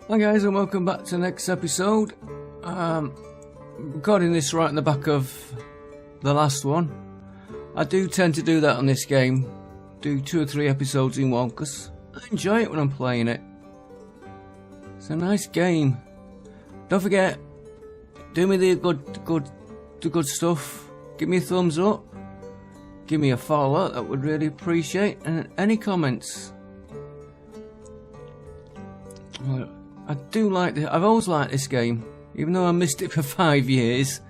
Hi guys, and welcome back to the next episode. Recording this right in the back of the last one. I do tend to do that on this game, do 2 or 3 episodes in one, because I enjoy it when I'm playing it. It's a nice game. Don't forget, do me the good stuff. Give me a thumbs up, give me a follow, that would really appreciate, and any comments. I do like this. I've always liked this game, even though I missed it for 5 years.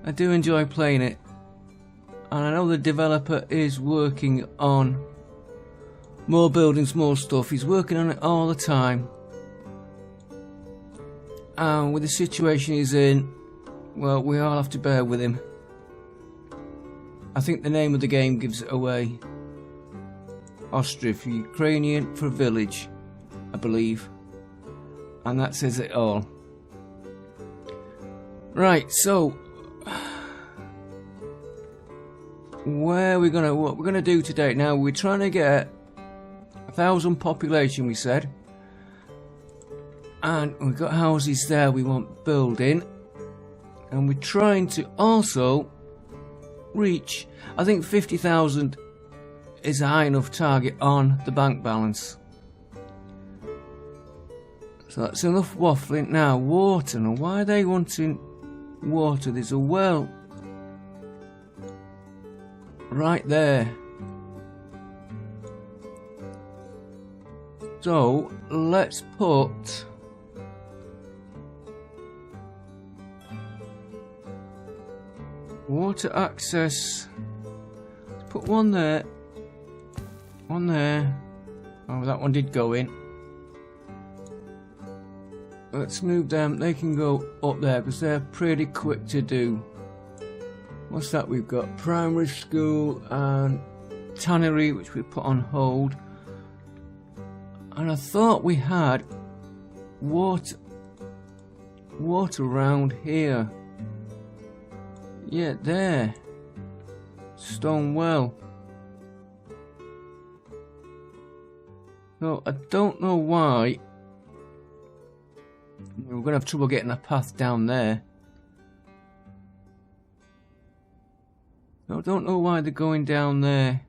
I do enjoy playing it, and I know the developer is working on more buildings, more stuff. He's working on it all the time, and with the situation he's in, well, we all have to bear with him. I think the name of the game gives it away. Ostriv, Ukrainian for village, I believe. And that says it all. Right, so what we're gonna do today? Now we're trying to get 1,000 population, we said, and we've got houses there we want building, and we're trying to also reach, I think 50,000 is a high enough target on the bank balance. So that's enough waffling. Now, water. Now, why are they wanting water? There's a well right there. So, let's put water access. Let's put one there. One there. Oh, that one did go in. Let's move them. They can go up there because they're pretty quick to do. What's that we've got? Primary school and tannery, which we put on hold. And I thought we had water around here. Yeah, there. Stone well. So I don't know why. We're going to have trouble getting a path down there. I don't know why they're going down there.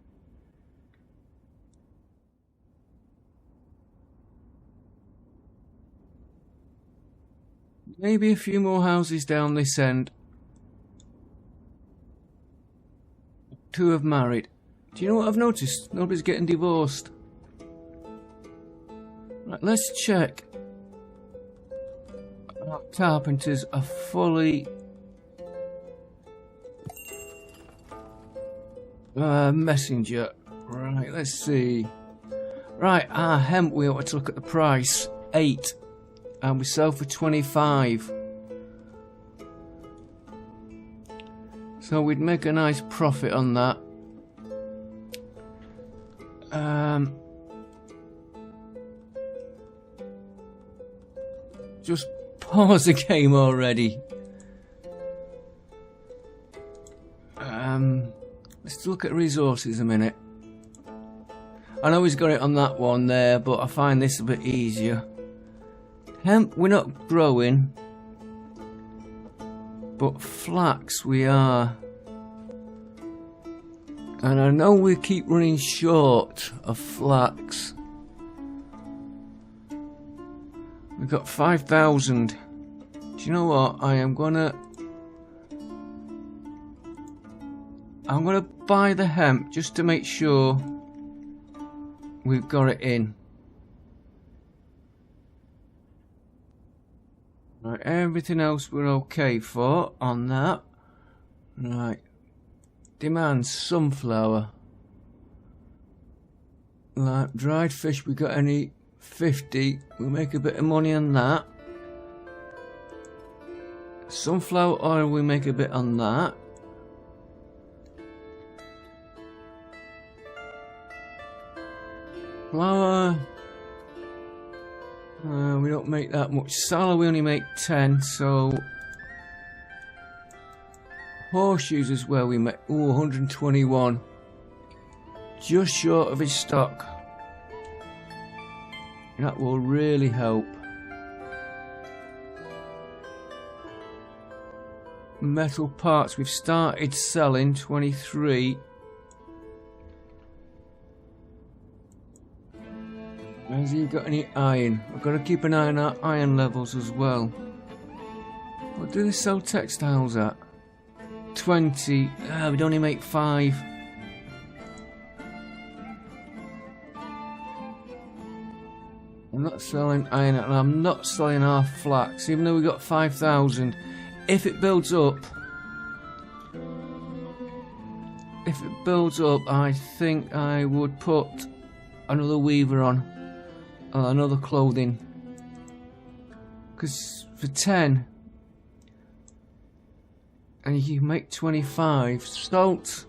Maybe a few more houses down this end. 2 have married. Do you know what I've noticed? Nobody's getting divorced. Right, let's check. Our carpenters are fully messenger. Right, let's see. Right, our hemp, we ought to look at the price. 8, and we sell for 25. So we'd make a nice profit on that. Just pause the game already. Let's look at resources a minute. I know he's got it on that one there, but I find this a bit easier. Hemp we're not growing, but flax we are. And I know we keep running short of flax. We've got 5,000. Do you know what? I'm gonna buy the hemp just to make sure we've got it in. Right, everything else we're okay for on that. Right. Demand sunflower. Like dried fish, we got any 50. We'll make a bit of money on that. Sunflower oil, we make a bit on that. Flour, we don't make that much. Salad, we only make 10, so horseshoes is where we make 121. Just short of his stock. That will really help. metal parts. We've started selling 23. Has he got any iron? I've got to keep an eye on our iron levels as well. What do they sell textiles at? 20. We'd only make 5. I'm not selling iron and I'm not selling our flax, even though we got 5,000. If it builds up, I think I would put another weaver on, another clothing. Because for 10, and you can make 25 salt.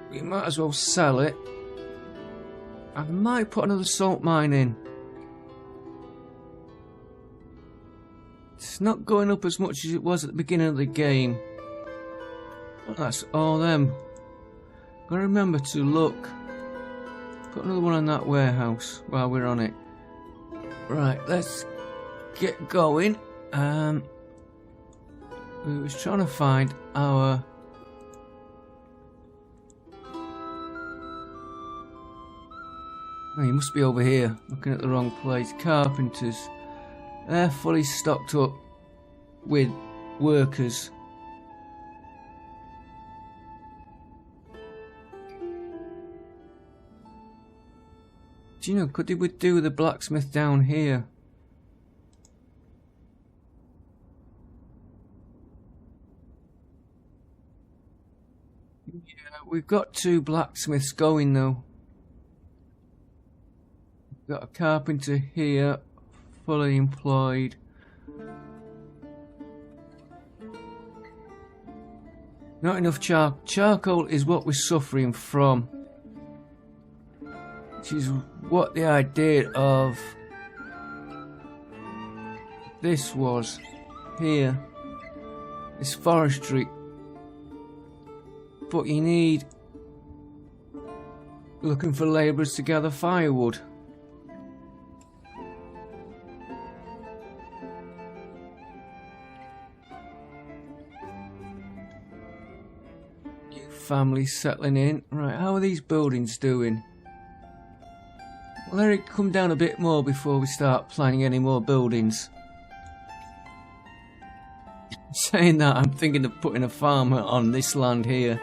We might as well sell it. I might put another salt mine in. It's not going up as much as it was at the beginning of the game. That's all them. Gotta remember to look. Put another one on that warehouse while we're on it. Right, let's get going. We was trying to find our... Oh, he must be over here, looking at the wrong place. Carpenters. They're fully stocked up with workers. Do you know, could they do with the blacksmith down here? Yeah, we've got 2 blacksmiths going though. We've got a carpenter here, fully employed. Not enough charcoal is what we're suffering from. Which is what the idea of this was here. This forestry. But you need looking for labourers to gather firewood. New families settling in. Right, how are these buildings doing? Well, let it come down a bit more before we start planning any more buildings. Saying that, I'm thinking of putting a farm on this land here.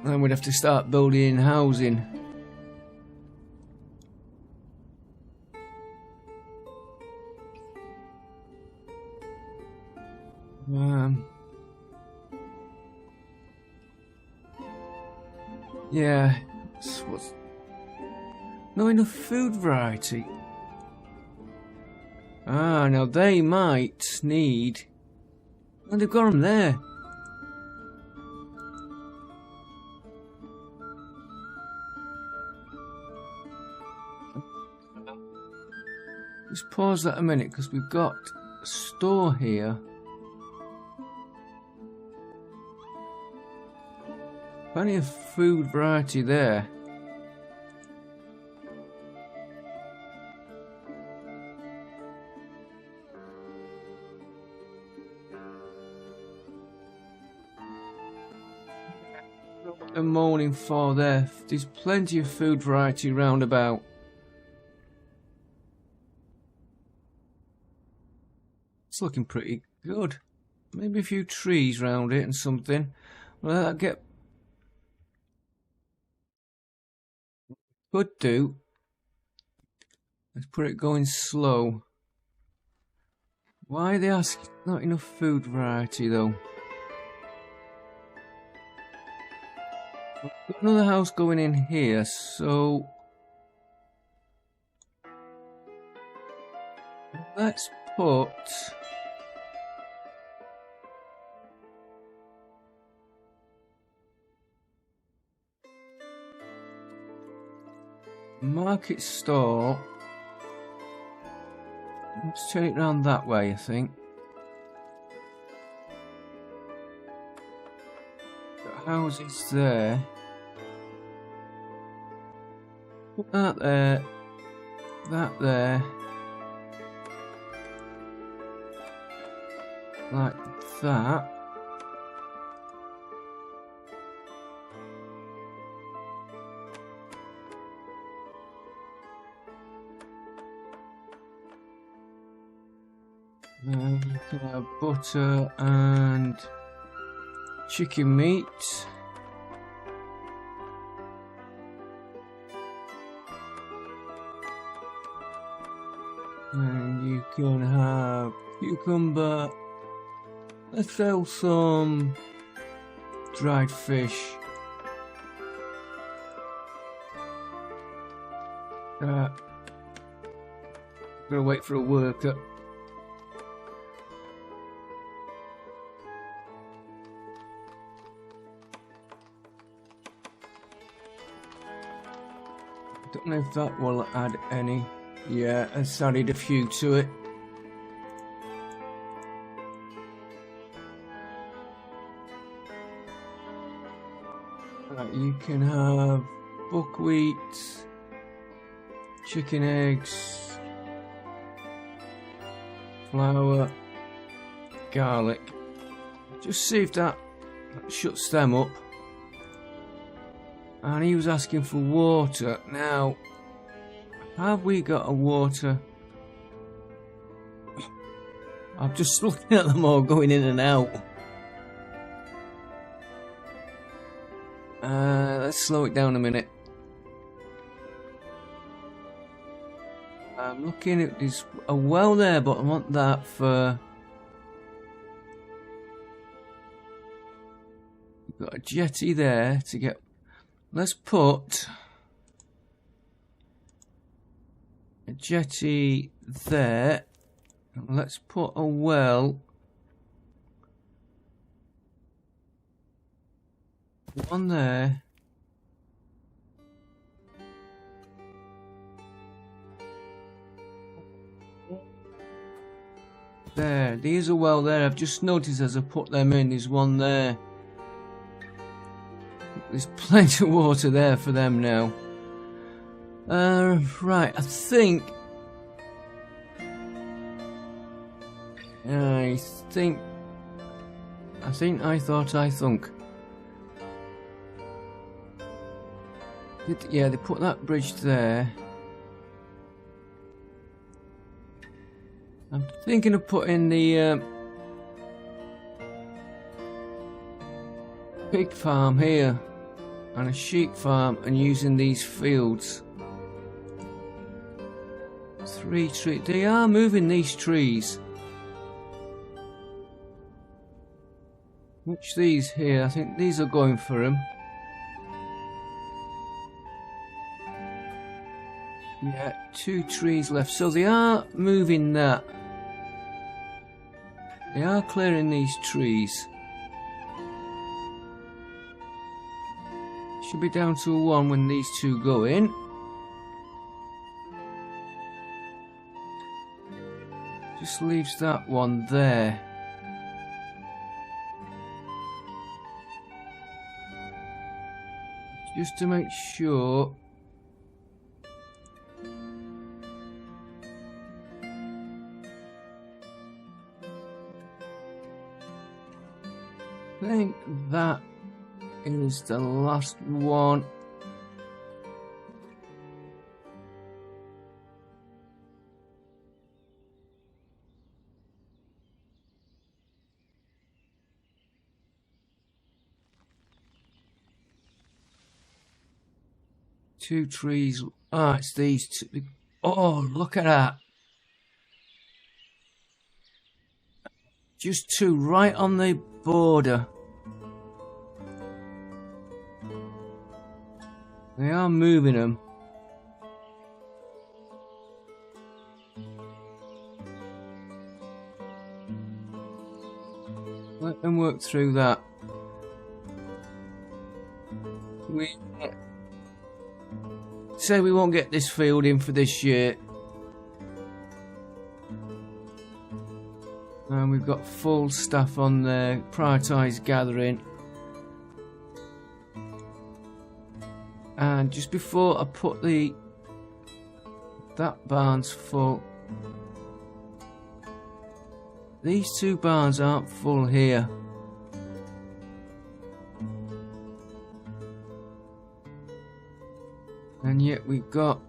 Then we'd have to start building housing. Yeah, what's not enough food variety. Ah, now they might need. And they've got them there. Just pause that a minute because we've got a store here. Plenty of food variety there. The morning for there. There's plenty of food variety round about. It's looking pretty good. Maybe a few trees round it and something. Well, that'll get. Could do. Let's put it going slow. Why are they asking not enough food variety though? Got another house going in here, so let's put market stall. Let's turn it round that way, I think. Got houses there. Put that there. That there. like that. And you can have butter and chicken meat. And you can have cucumber. Let's sell some dried fish. Gotta wait for a worker. Don't know if that will add any. Yeah, it's added a few to it. Right, you can have buckwheat, chicken eggs, flour, garlic. Just see if that shuts them up. And he was asking for water. Now, have we got a water? I'm just looking at them all going in and out. Let's slow it down a minute. I'm looking at this. A well there, but I want that for. We've got a jetty there to get. Let's put a jetty there. Let's put a well. One there. There. There's a well there. I've just noticed as I put them in, there's one there. There's plenty of water there for them now. Right, I think I thunk. Yeah, they put that bridge there. I'm thinking of putting the pig farm here and a sheep farm and using these fields. 3 trees. They are moving these trees. Watch these here. I think these are going for them. Yeah, 2 trees left. So they are moving that. They are clearing these trees. Should be down to 1 when these 2 go in. Just leaves that one there. Just to make sure. I think that is the last one. Two trees. Ah, it's these two. Oh, look at that. Just 2 right on the border. They are moving them. Let them work through that. We say we won't get this field in for this year. And we've got full staff on there, prioritised gathering. And just before I put that barn's full. these two barns aren't full here. And yet we've got...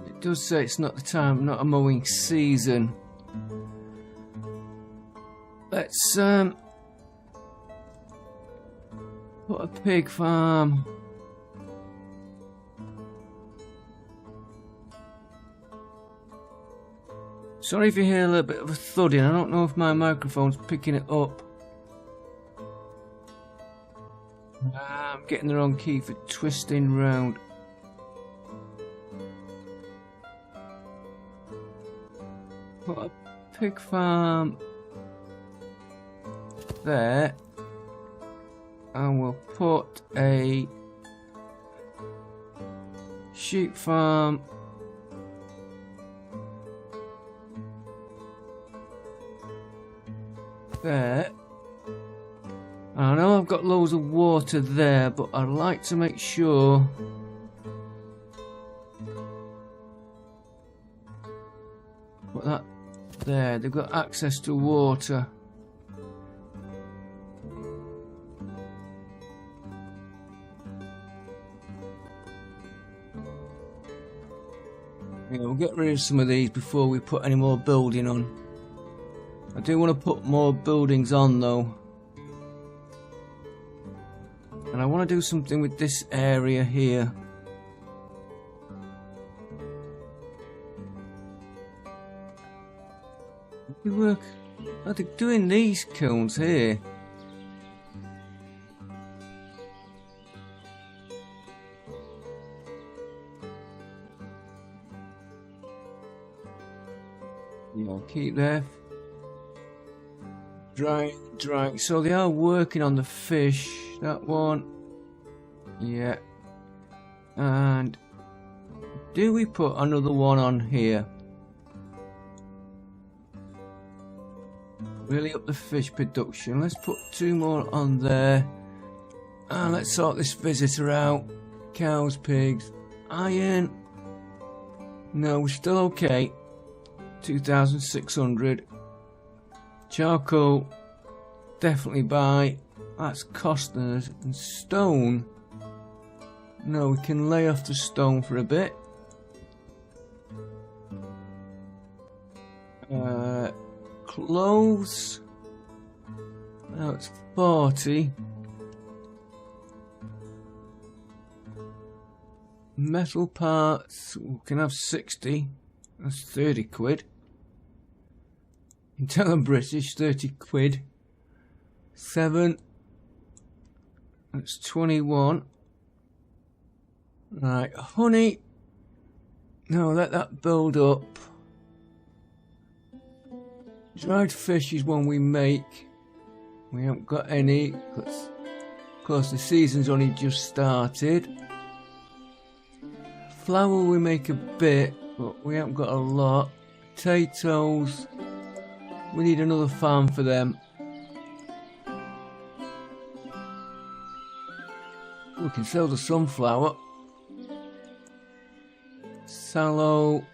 It does say it's not the time, not a mowing season. Let's put a pig farm. Sorry if you hear a little bit of a thudding. I don't know if my microphone's picking it up. I'm getting the wrong key for twisting round. Put a pig farm there. And we'll put a sheep farm there. I know I've got loads of water there, but I'd like to make sure put that there. They've got access to water. Yeah, we'll get rid of some of these before we put any more building on. I do want to put more buildings on though. And I want to do something with this area here. We work. Are they doing these kilns here? Yeah, I'll keep there. Drying. So they are working on the fish. That one. Yeah. And do we put another one on here? Really up the fish production. Let's put 2 more on there. And let's sort this visitor out. Cows, pigs, iron. No, we're still okay. 2,600. Charcoal, definitely buy. That's costing us. And stone. No, we can lay off the stone for a bit. Clothes. Now it's 40. Metal parts. We can have 60. That's 30 quid. You can tell I'm British, 30 quid. 7. That's 21. Right, honey. No, let that build up. Dried fish is one we make. We haven't got any, because of course the season's only just started. Flour we make a bit, but we haven't got a lot. Potatoes. We need another farm for them. We can sell the sunflower. Sallow.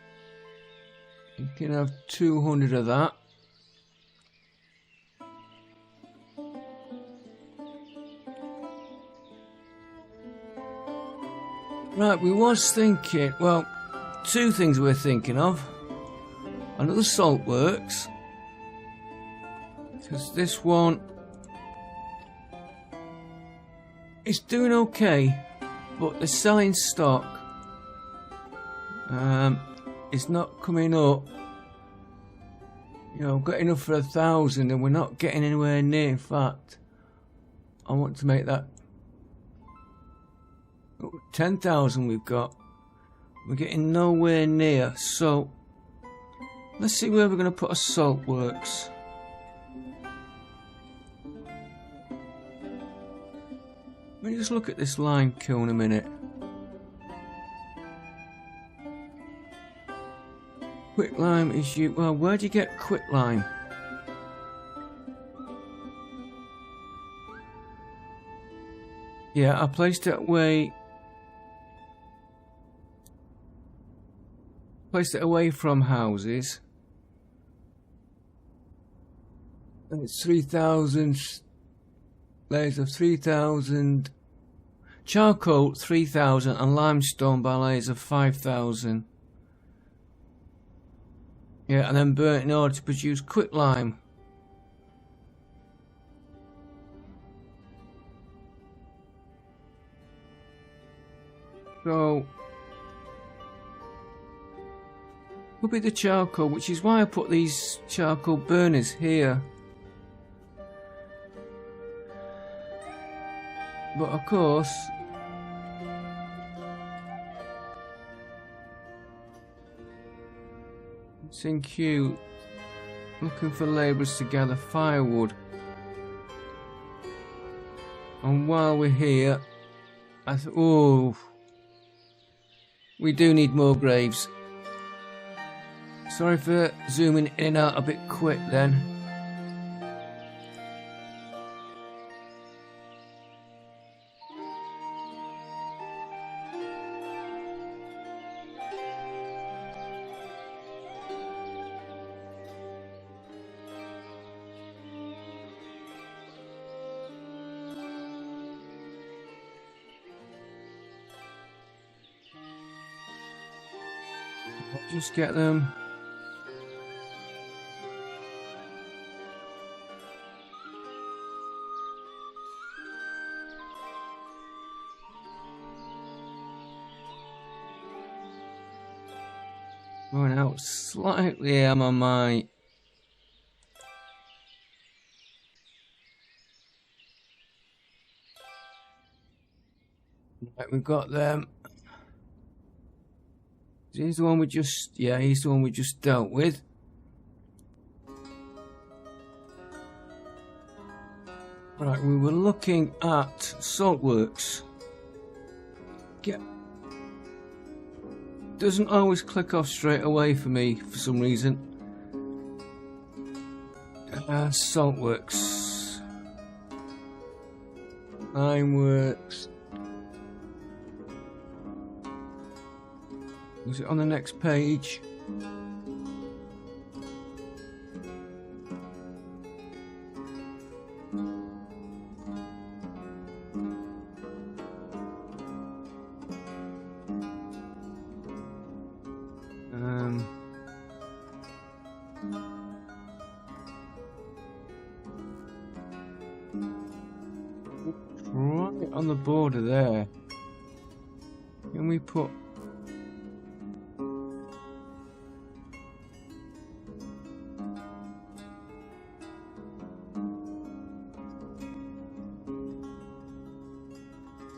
You can have 200 of that. Right, we was thinking, well, 2 things we're thinking of. Another salt works. Because this one is doing okay, but the selling stock is not coming up. You know, got enough for 1,000 and we're not getting anywhere near. In fact, I want to make that 10,000 we've got. We're getting nowhere near. So let's see where we're going to put a salt works. Let me just look at this lime kiln a minute. Quick lime is you. Well, where do you get quick lime? Yeah, I placed it away. Placed it away from houses. And it's 3,000 layers of 3,000 charcoal 3,000 and limestone by layers of 5,000. Yeah, and then burnt in order to produce quicklime. So could be the charcoal, which is why I put these charcoal burners here. But of course, it's in queue, looking for labourers to gather firewood. And while we're here, I thought, oh, we do need more graves. Sorry for zooming in and out a bit quick then. Just get them. Going out slightly, am I might. Right, we've got them. He's the one we just, yeah, he's the one we just dealt with. Right, we were looking at saltworks. Yeah. Doesn't always click off straight away for me for some reason. Saltworks. Limeworks. Was it on the next page? Right on the border there. Can we put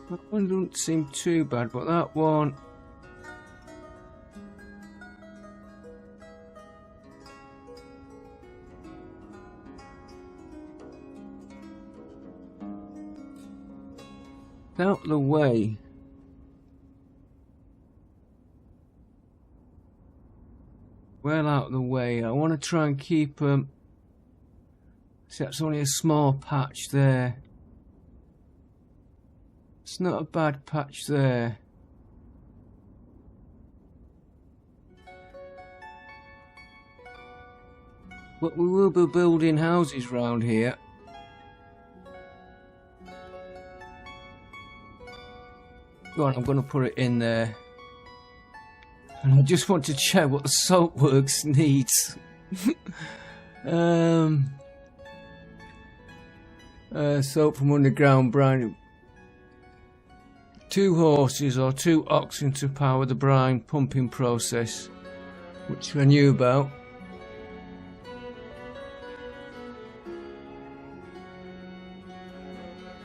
that one doesn't seem too bad, but that one out of the way. Well out of the way. I want to try and keep see, that's only a small patch there. It's not a bad patch there. But we will be building houses round here. Go on, I'm going to put it in there. And I just want to check what the saltworks needs. Salt from underground brine. 2 horses or 2 oxen to power the brine pumping process, which I knew about.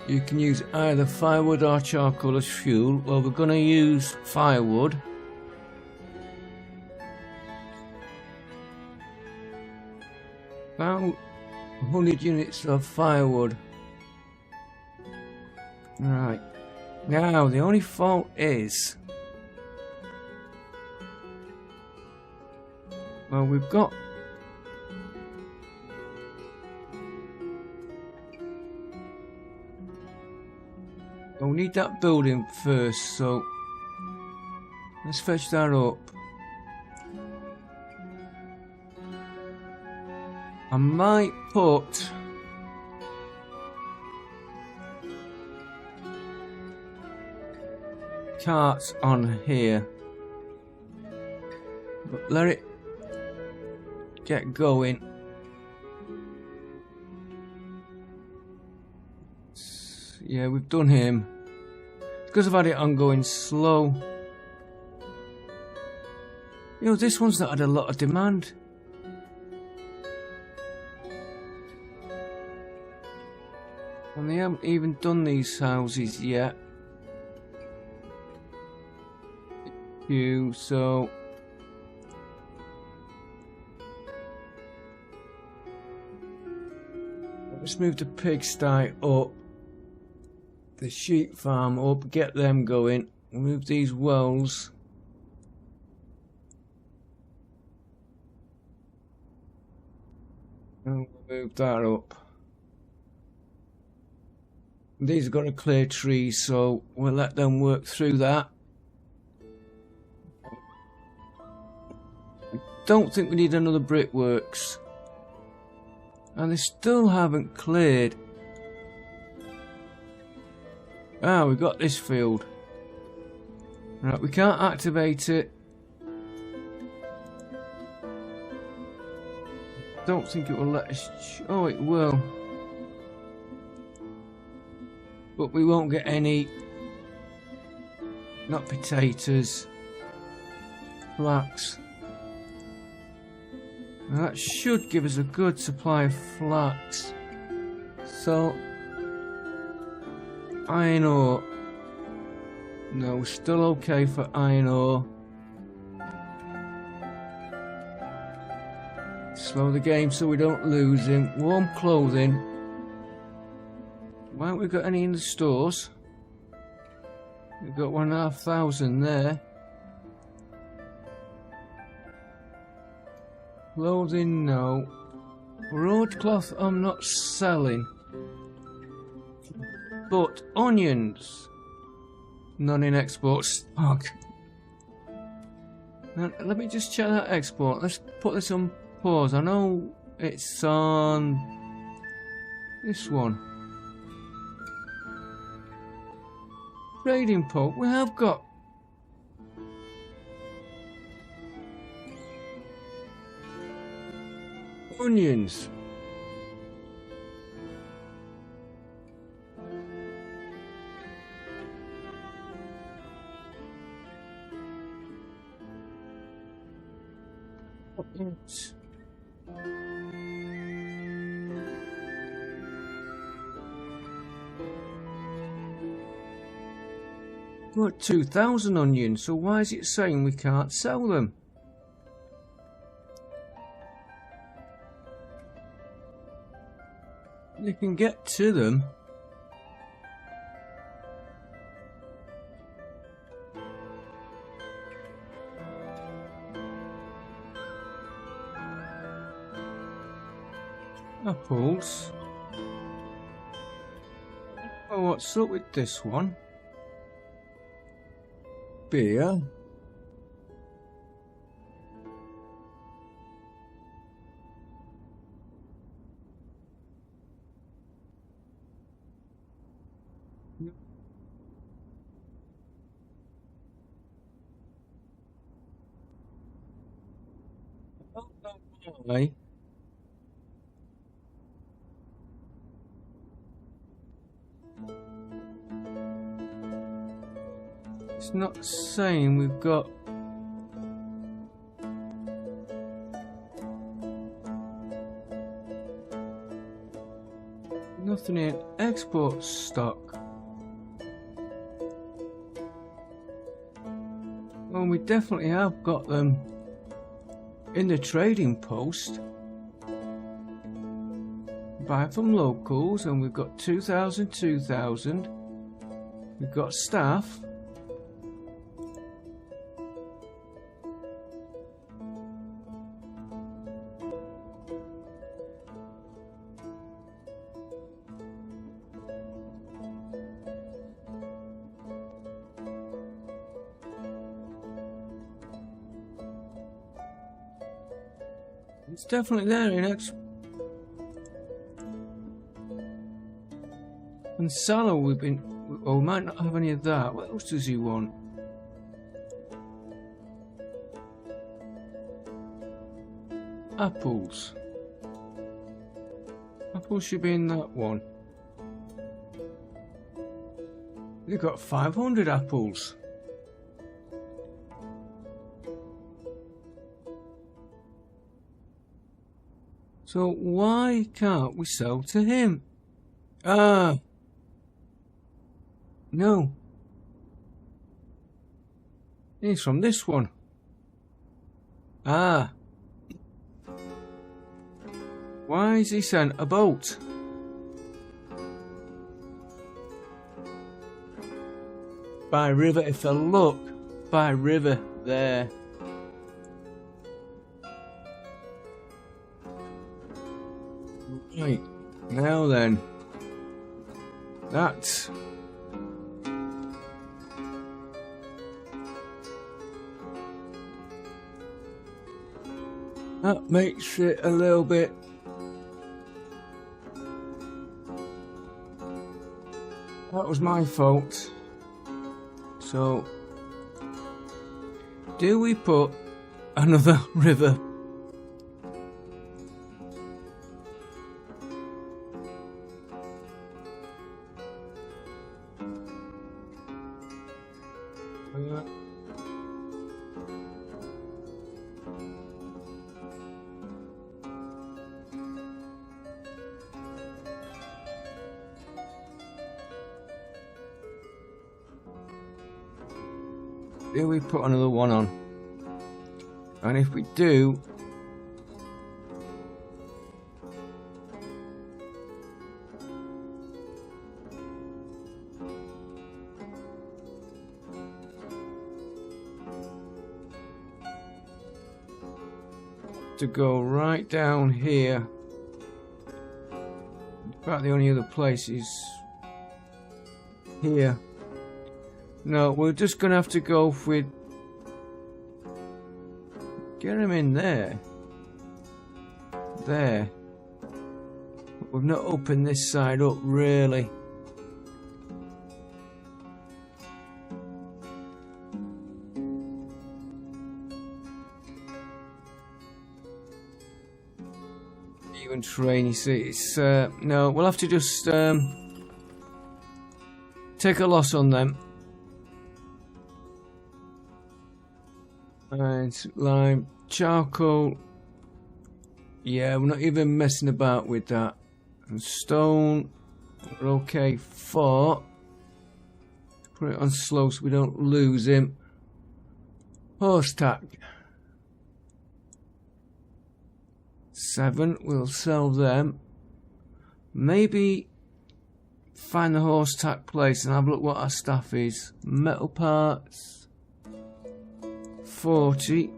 You can use either firewood or charcoal as fuel. Well, we're going to use firewood. About 100 units of firewood. Right. Now, the only fault is, well, we've got we'll need that building first, so let's fetch that up. I might put carts on here, but let it get going. Yeah, we've done him. Because I've had it on going slow. You know, this one's not had a lot of demand. And they haven't even done these houses yet. So let's move the pigsty up, the sheep farm up, get them going, move these wells. And we'll move that up. These have got to clear trees, so we'll let them work through that. Don't think we need another brickworks, and they still haven't cleared. Ah, we've got this field. Right, we can't activate it. Don't think it will let us. Oh, it will, but we won't get any. Not potatoes, flax. Now that should give us a good supply of flax. So, iron ore. No, we're still okay for iron ore. Slow the game so we don't lose him. Warm clothing. Why haven't we got any in the stores? We've got 1,500 there. Clothing, no. Broadcloth, I'm not selling. But onions, none in export stock. Now, let me just check that export. Let's put this on pause. I know it's on this one. Trading post. We have got. Onions. Onions. We're at 2,000 onions, so why is it saying we can't sell them? You can get to them. Apples. Oh, what's up with this one? Beer. Why? It's not saying we've got nothing in export stock. Well, we definitely have got them in the trading post. Buy from locals, and we've got 2,000, 2,000. We've got staff. It's definitely there in And Salah, we've been... Oh, we might not have any of that. What else does he want? Apples. Apples should be in that one. They've got 500 apples. So why can't we sell to him? No. He's from this one. Why is he sent a boat? By river, if I look. By river, there. Right, now then. That makes it a little bit that was my fault. So do we put another river? Do we put another one on? And if we do, to go right down here. About the only other place is here. No, we're just gonna have to go with get him in there. There. We've not opened this side up really. Even train, you see, it's no, we'll have to just take a loss on them. And lime, charcoal. Yeah, we're not even messing about with that. And stone, we're okay for. Put it on slow so we don't lose him. Horse tack. 7, we'll sell them. Maybe find the horse tack place and have a look what our stuff is. Metal parts. 40.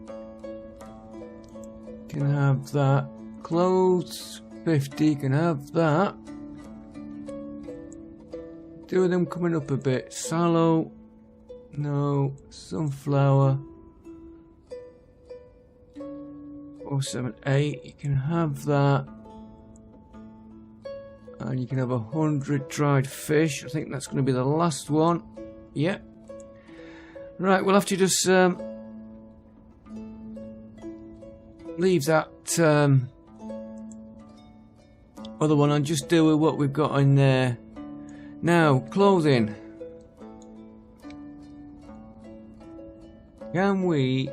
Can have that. Clothes 50. Can have that. Two of them coming up a bit. Sallow. No. Sunflower. 4, 7, 8. You can have that. And you can have 100 dried fish. I think that's going to be the last one. Yep. Right, we'll have to just leave that other one and just deal with what we've got in there. Now, clothing. Can we...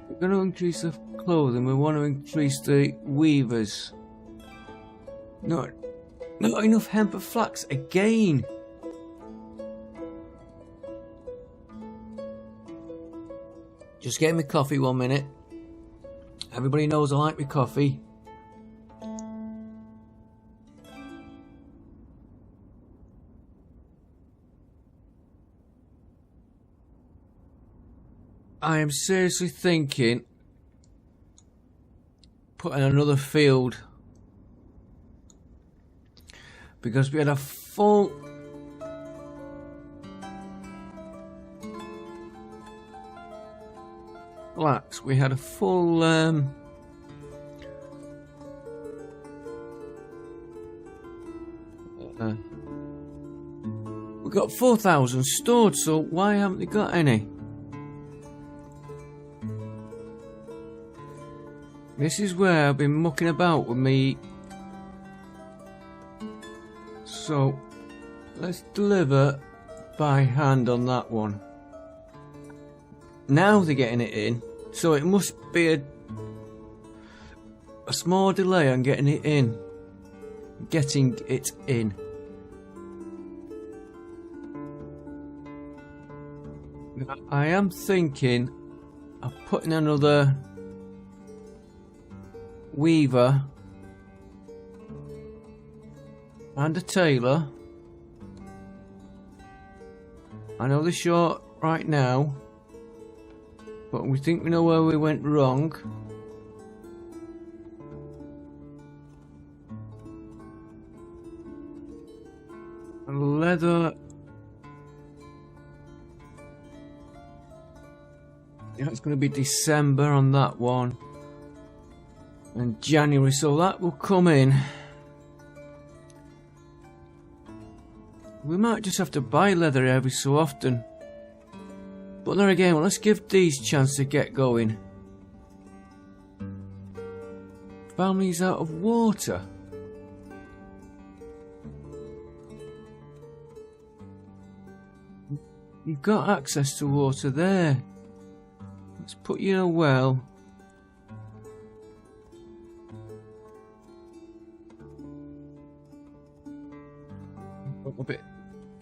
We're going to increase the clothing. We want to increase the weavers. Not enough hemp or flax again. Just getting me coffee 1 minute. Everybody knows I like my coffee. I am seriously thinking putting another field, because we had a full flax. We had a full We've got 4,000 stored, so why haven't they got any? This is where I've been mucking about with me. So let's deliver by hand on that one. Now they're getting it in, so it must be a small delay on getting it in. I am thinking of putting another weaver and a tailor. I know they're short right now, but we think we know where we went wrong. Leather. Yeah, it's going to be December on that one. And January, so that will come in. We might just have to buy leather every so often. But then again, well, let's give these a chance to get going. Family's out of water. You've got access to water there. Let's put you in a well.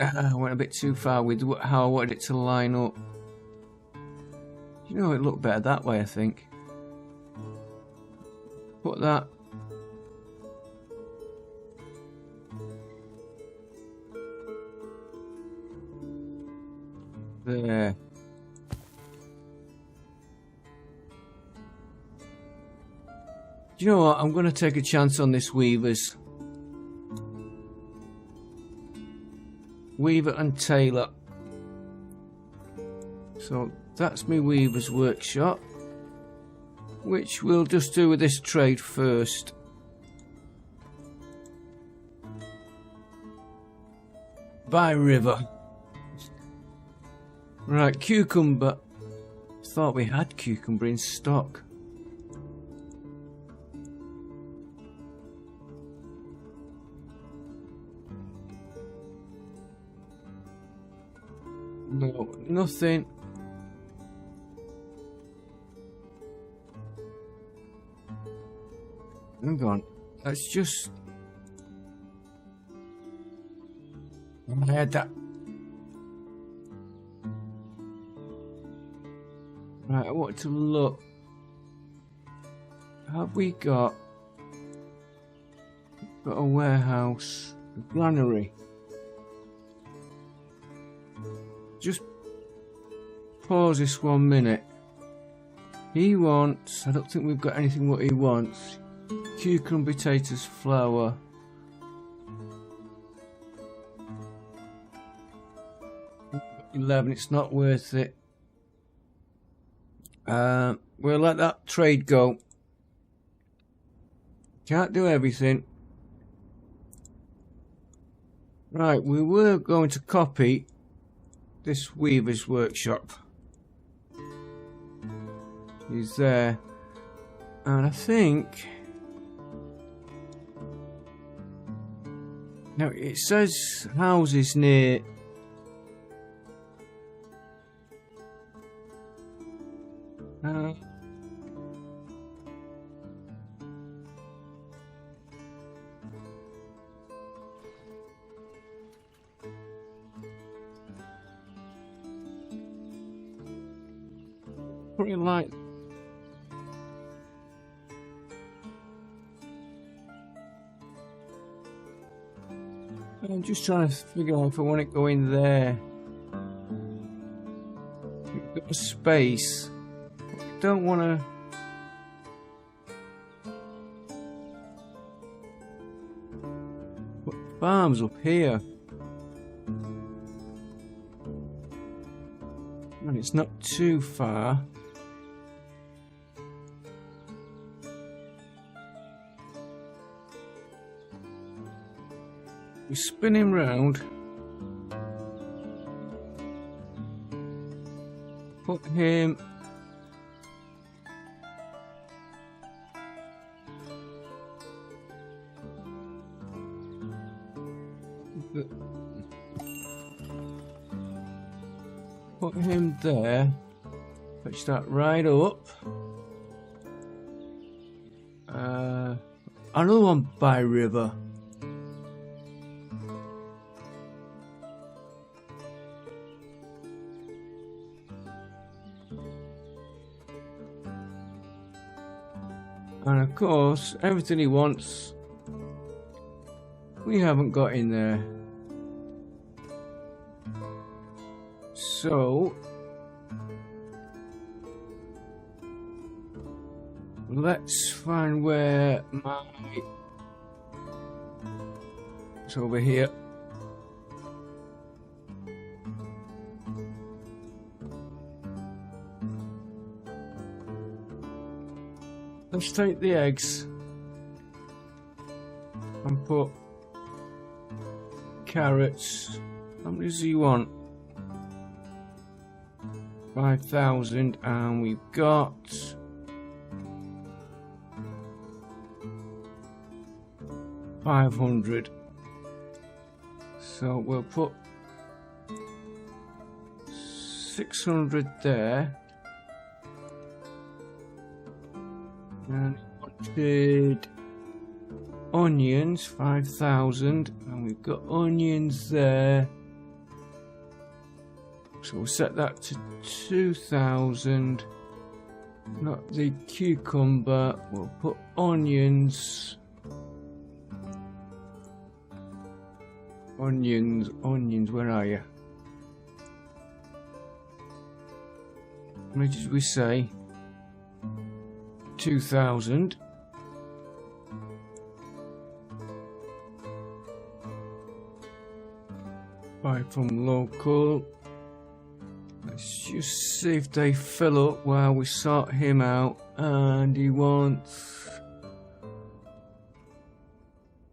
I went a bit too far with how I wanted it to line up. You know, it looked better that way, I think. Put that. There. Do you know what? I'm going to take a chance on this weavers. Weaver and tailor. So that's my weaver's workshop, which we'll just do with this trade first. By river. Right, cucumber. Thought we had cucumber in stock. No, nothing. Hang on. Let's just... I had that. Right, I want to look. Have we got a warehouse, a granary? Just pause this 1 minute. He wants, I don't think we've got anything what he wants. Cucumber, potatoes, flour. $11, it's not worth it. We'll let that trade go. Can't do everything. Right, we were going to copy this weaver's workshop. He's there. And I think... Now, it says houses near... Pretty light. I'm just trying to figure out if I want it going there. We've got a space. I don't want to. Put farms up here. And it's not too far. We spin him round. Put him. Put him there. Fetch that right up. Another one by river. And of course, everything he wants, we haven't got in there. So, let's find where my... It's over here. Let's take the eggs and put carrots. How many does he want? 5,000, and we've got 500. So we'll put 600 there. And wanted onions, 5,000, and we've got onions there. So we'll set that to 2,000. Not the cucumber. We'll put onions. Onions, where are you? How many did we say? 2,000. Buy from local. Let's just see if they fill up while we sort him out. And he wants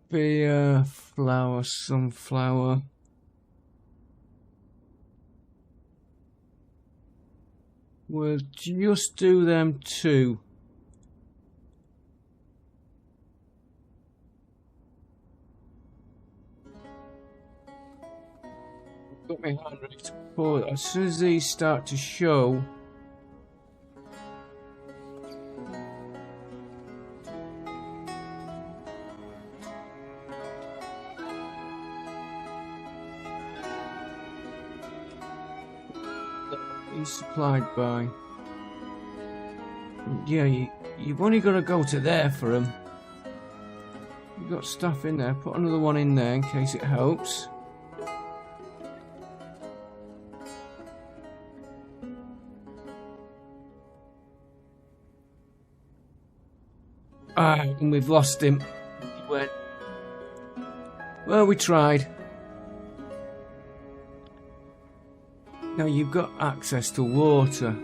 beer, flour, sunflower. We'll just do them two. Got my hand ready to pour. As soon as these start to show, he's supplied by. Yeah, you've only got to go to there for them. You've got stuff in there. Put another one in there in case it helps. Ah, and we've lost him. He went. Well, we tried. Now you've got access to water.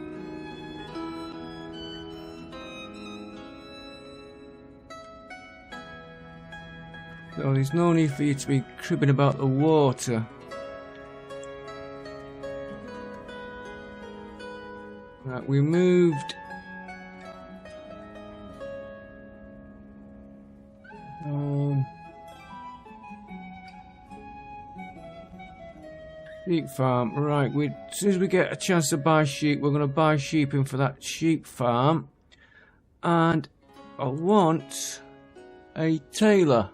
So there's no need for you to be cribbing about the water. Right, we moved. Sheep farm, right, as soon as we get a chance to buy sheep, we're going to buy sheep in for that sheep farm. And I want a tailor.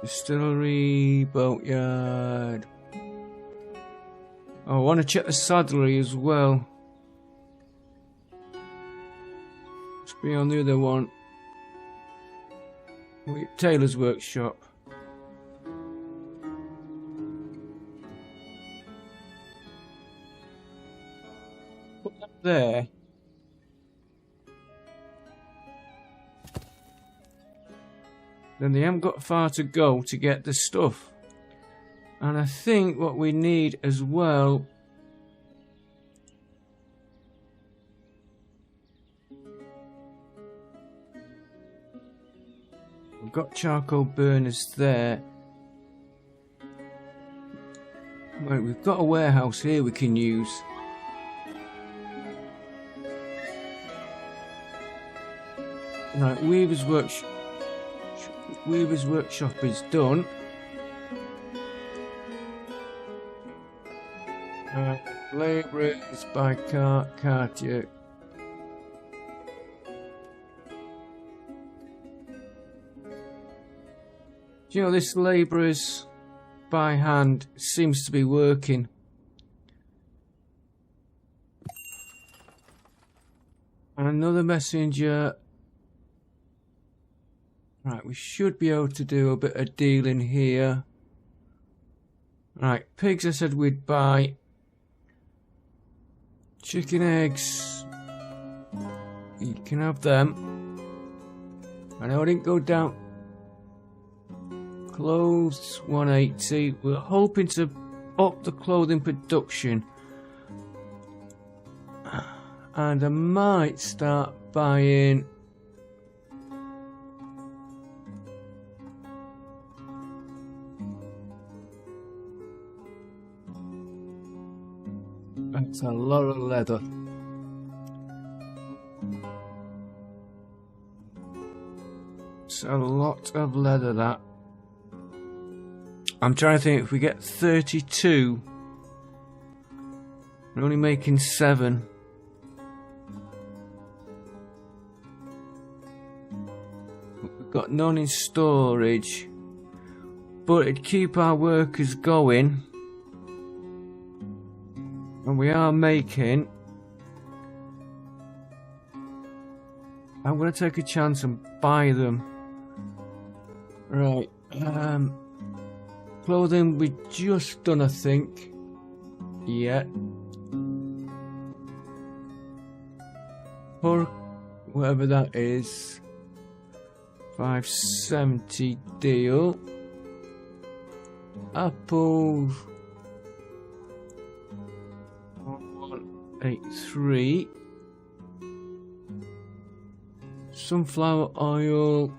Distillery, boatyard. Oh, I want to check the saddlery as well. Be on the other one. Tailor's workshop. Put that there. Then they haven't got far to go to get the stuff. And I think what we need as well We've got charcoal burners there. Right, we've got a warehouse here we can use. Right, Weaver's workshop is done. Labourers by cart, yeah. Do you know, this labourers by hand seems to be working. And another messenger. Right, we should be able to do a bit of dealing here. Right, pigs I said we'd buy. Chicken eggs. You can have them. I know I didn't go down. Clothes 180. We're hoping to up the clothing production. And I might start buying that's a lot of leather. It's a lot of leather, that. I'm trying to think, if we get 32, we're only making 7. We've got none in storage, but it'd keep our workers going. And we are making. I'm going to take a chance and buy them. Right. Clothing we just done, I think. Yeah. Or whatever that is. 570 deal. Apples. 183. Sunflower oil.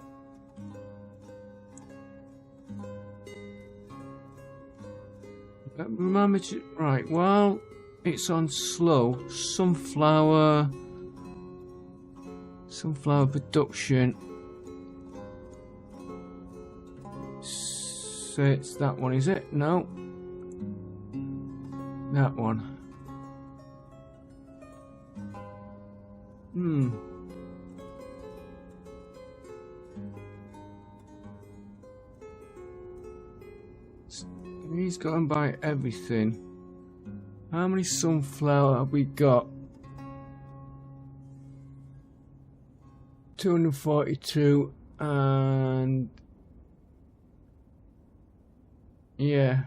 Remember to, right, while it's on slow, sunflower production. So it's that one, is it? No. That one. He's got and buy everything. How many sunflower have we got? 242, and yeah,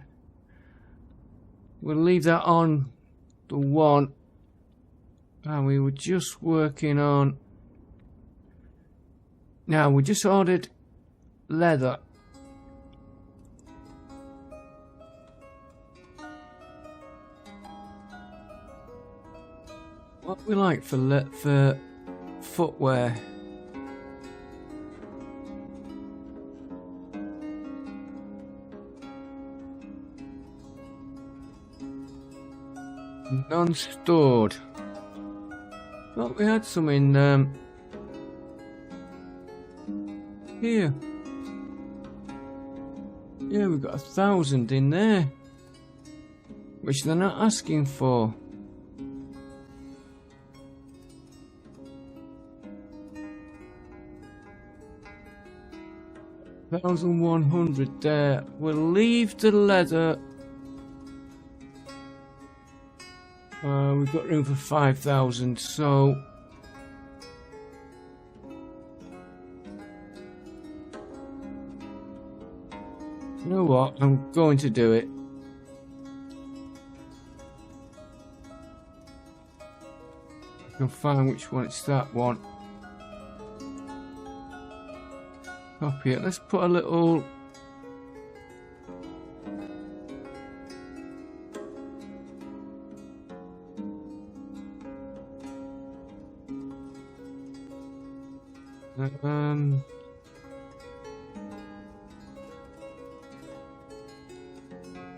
we'll leave that on the one. And we were just working on. Now we just ordered leather. What we like for footwear. Non-stored. Well, we had some in here. Yeah, we've got 1,000 in there, which they're not asking for. 1,100 there. We'll leave the leather. We've got room for 5,000, so you know what? I'm going to do it. I can find which one. It's that one. Copy it. Let's put a little.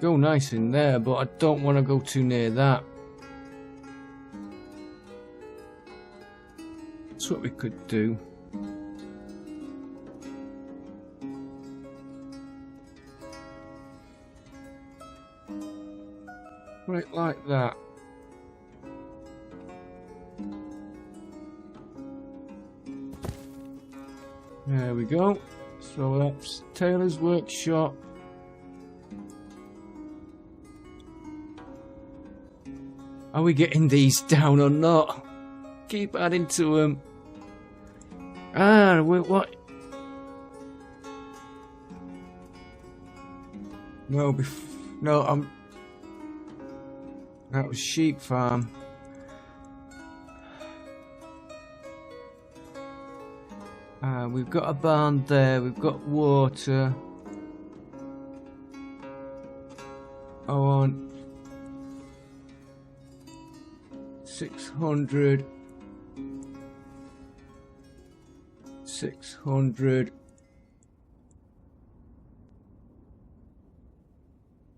go nice in there, but I don't want to go too near that. That's what we could do. Right like that. There we go. So that's Taylor's workshop. Are we getting these down or not? Keep adding to them. Ah, wait, what? No, no, that was sheep farm. We've got a barn there, we've got water. I want 600.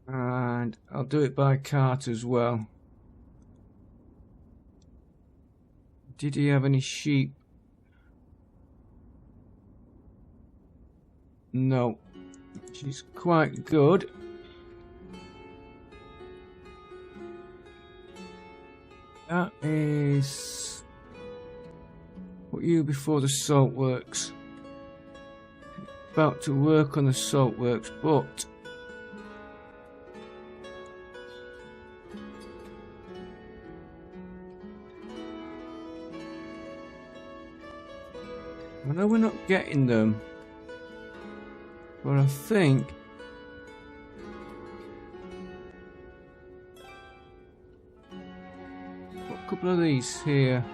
And I'll do it by cart as well. Did he have any sheep? No. She's quite good. That is... What you before the salt works? About to work on the salt works, but... I know we're not getting them, but I think got a couple of these here.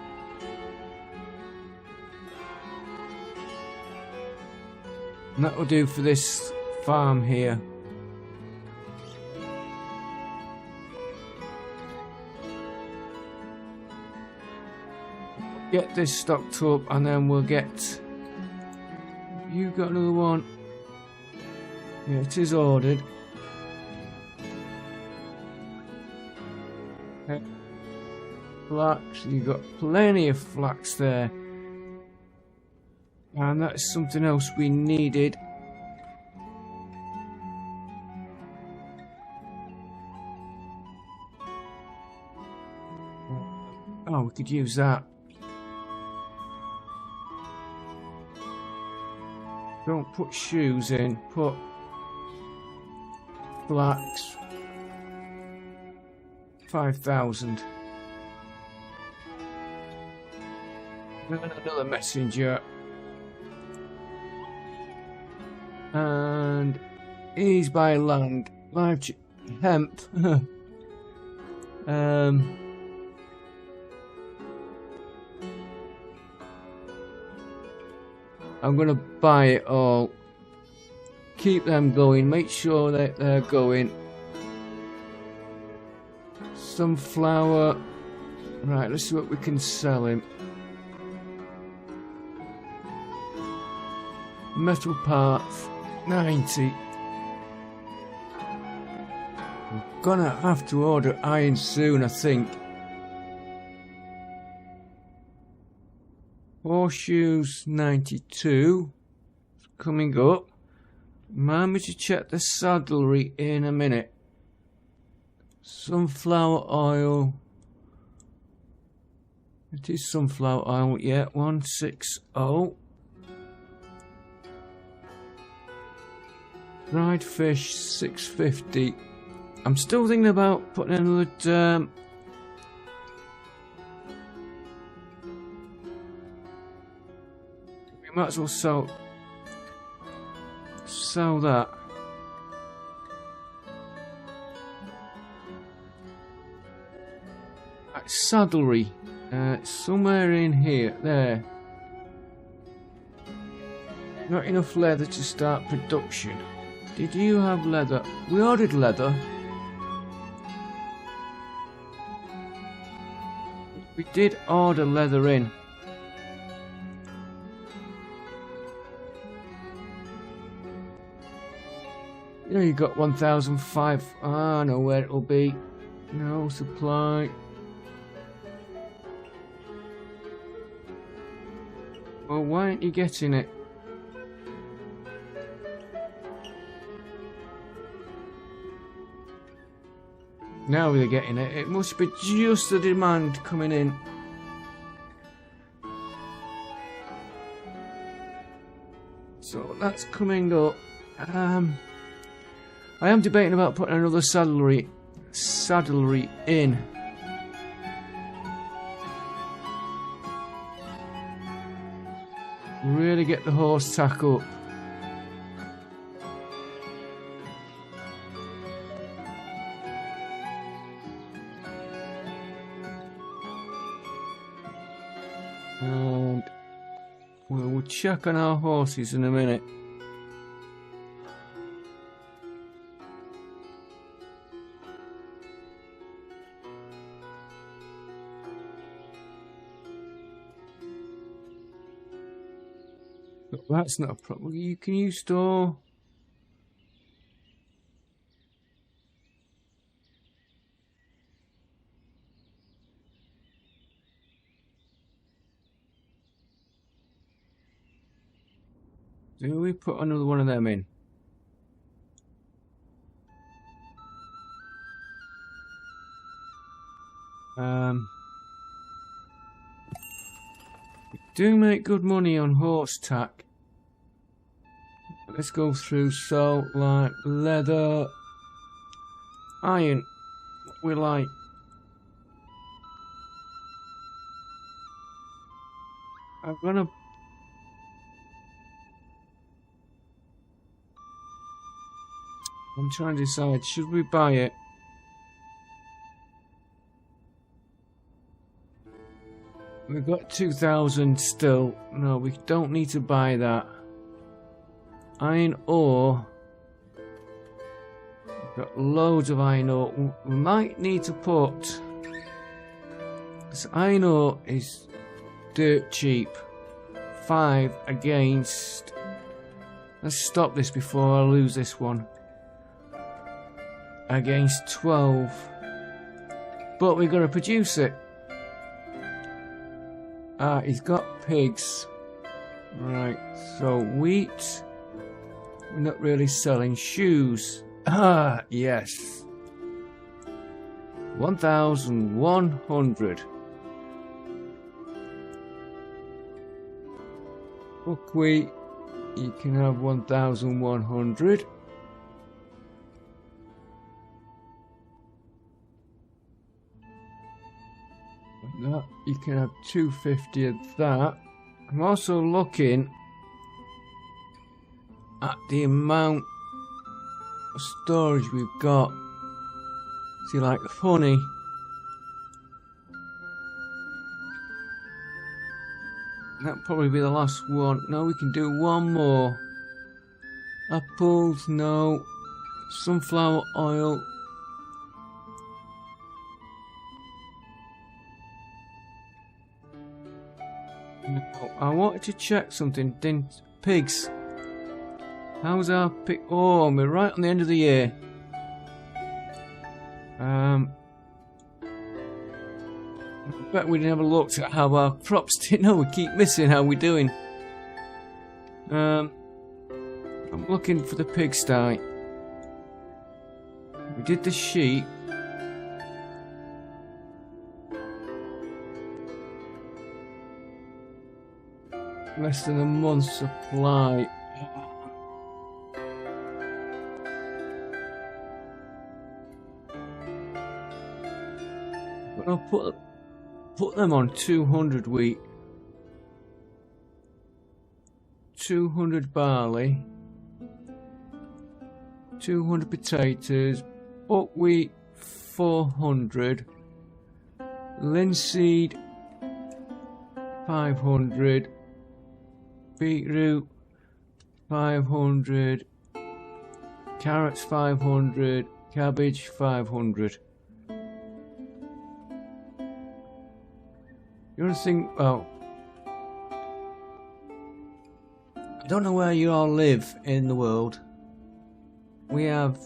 And that will do for this farm here. Get this stocked up and then we'll get... You got another one? Yeah, it is ordered. Flax, you got plenty of flax there. And that's something else we needed. Oh, we could use that. Don't put shoes in, put flax. 5,000. Another messenger. And he's by land. Live hemp. I'm gonna buy it all. Keep them going. Make sure that they're going. Sunflower. Right, let's see what we can sell him. Metal parts. 90. I'm gonna have to order iron soon, I think. Horseshoes 92. Coming up. Mind me to check the saddlery in a minute. Sunflower oil. It is sunflower oil, yeah, 160. Fried fish 650. I'm still thinking about putting another we might as well sell that. Saddlery. Somewhere in here. There. Not enough leather to start production. Did you have leather? We ordered leather. We did order leather in. You know, you got 1,005. Ah, I know where it'll be. No supply. Well, why aren't you getting it? Now they're getting it. It must be just the demand coming in. So that's coming up. I am debating about putting another saddlery in. Really get the horse tack up. And we'll check on our horses in a minute. But that's not a problem. Can you store? Do we put another one of them in? We do make good money on horse tack. Let's go through salt, like leather, iron, what we like. I'm trying to decide, should we buy it? We've got 2,000 still. No, we don't need to buy that. Iron ore. We've got loads of iron ore. We might need to put... This iron ore is dirt cheap. 5 against... Let's stop this before I lose this one. Against 12. But we've got to produce it. Ah, he's got pigs. Right, so wheat. We're not really selling shoes. Ah, yes. 1,100. Buckwheat. You can have 1,100. That you can have 250 of that. I'm also looking at the amount of storage we've got. See, like honey. That'll probably be the last one. No, we can do one more. Apples, no. Sunflower oil. No, I wanted to check something. Pigs. How's our pig? Oh, we're right on the end of the year. I bet we never looked at how our crops did. No, we keep missing how we're doing. I'm looking for the pigsty. We did the sheep. Less than a month's supply. But I'll put them on 200 wheat, 200 barley, 200 potatoes, buckwheat 400, linseed 500. Beetroot 500, carrots 500, cabbage 500. The other thing, well, I don't know where you all live in the world. we have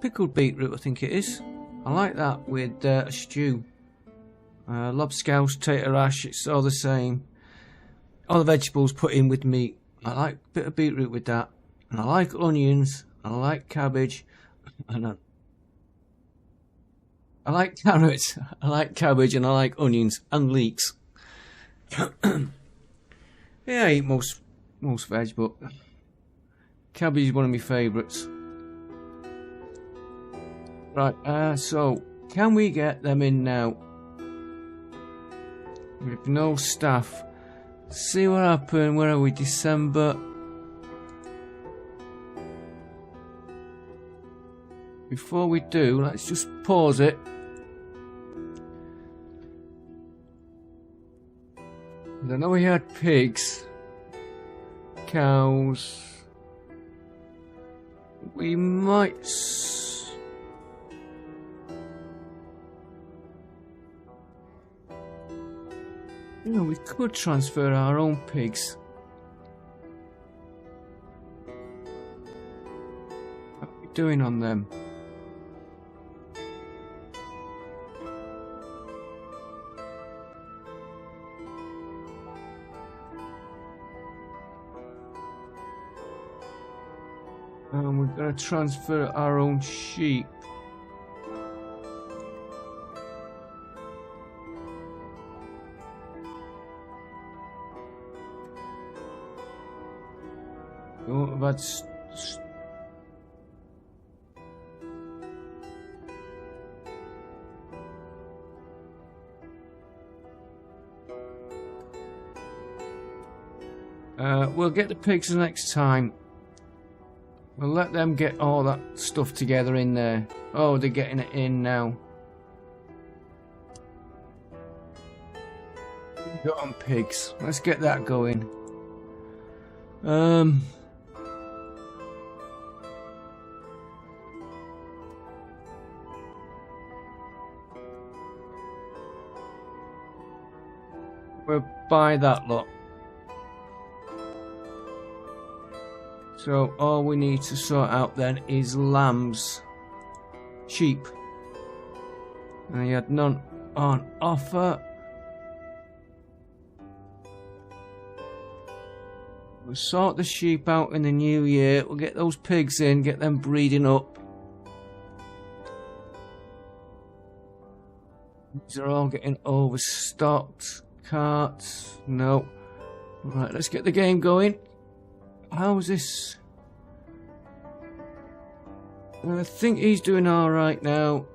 pickled beetroot, I think it is. I like that with a stew. Lobscouse, tater ash, it's all the same. All the vegetables put in with meat. I like a bit of beetroot with that. And I like onions, and I like cabbage, and I like carrots, I like cabbage, and I like onions, and leeks. Yeah, I eat most veg, but cabbage is one of my favourites. Right, so can we get them in now? With no staff. See what happened. Where are we? December. Before we do, let's just pause it. I know we had pigs, cows. We might. You know, we could transfer our own pigs. What are we doing on them? And we're going to transfer our own sheep. Oh, that's we'll get the pigs next time. We'll let them get all that stuff together in there. Oh, they're getting it in now. Got on pigs. Let's get that going. We'll buy that lot. So all we need to sort out then is lambs, sheep, and he had none on offer. We'll sort the sheep out in the new year. We'll get those pigs in, get them breeding up. These are all getting overstocked. Carts, no. Right, let's get the game going. How's this? I think he's doing alright now.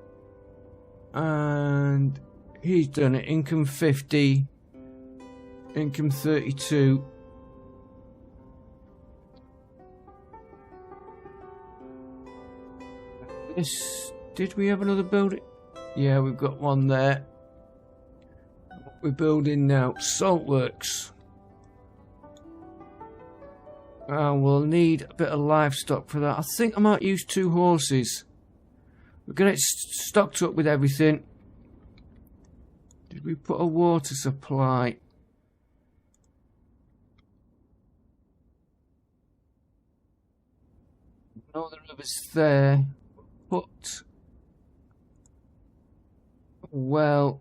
And he's done it. Income 50. Income 32. This, did we have another building? Yeah, we've got one there. We're building now saltworks. We'll need a bit of livestock for that. I think I might use 2 horses. We're going to get stocked up with everything. Did we put a water supply? No, the river's there. But, well,